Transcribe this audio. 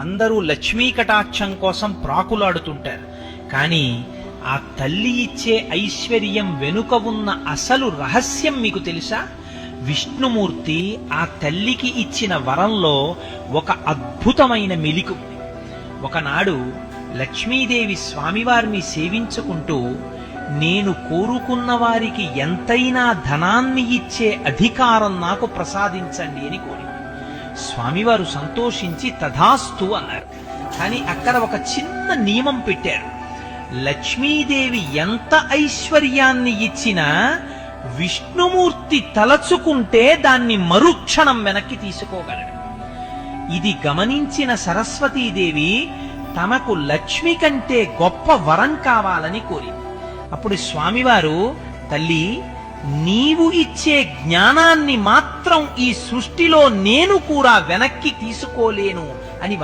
అందరూ లక్ష్మీ కటాక్షం కోసం ప్రాకులాడుతుంటారు. కానీ ఆ తల్లి ఇచ్చే ఐశ్వర్యం వెనుక ఉన్న అసలు రహస్యం మీకు తెలుసా? విష్ణుమూర్తి ఆ తల్లికి ఇచ్చిన వరంలో ఒక అద్భుతమైన మెలిక ఉంది. ఒకనాడు లక్ష్మీదేవి స్వామివారిని సేవించుకుంటూ, నేను కోరుకున్న వారికి ఎంతైనా ధనాన్ని ఇచ్చే అధికారం నాకు ప్రసాదించండి అని కోరింది. స్వామివారు సంతోషించి తథాస్తు అన్నారు. కానీ అక్కడ ఒక చిన్న నియమం పెట్టారు. లక్ష్మీదేవి ఎంత ఐశ్వర్యాన్ని ఇచ్చినా విష్ణుమూర్తి తలచుకుంటే దాన్ని మరుక్షణం వెనక్కి తీసుకోగలడు. ఇది గమనించిన సరస్వతీదేవి తమకు లక్ష్మి కంటే గొప్ప వరం కావాలని కోరింది. అప్పుడు స్వామివారు, తల్లి, నీవు ఇచ్చే జ్ఞానాన్ని మాత్రం ఈ సృష్టిలో నేను కూడా వెనక్కి తీసుకోలేను అని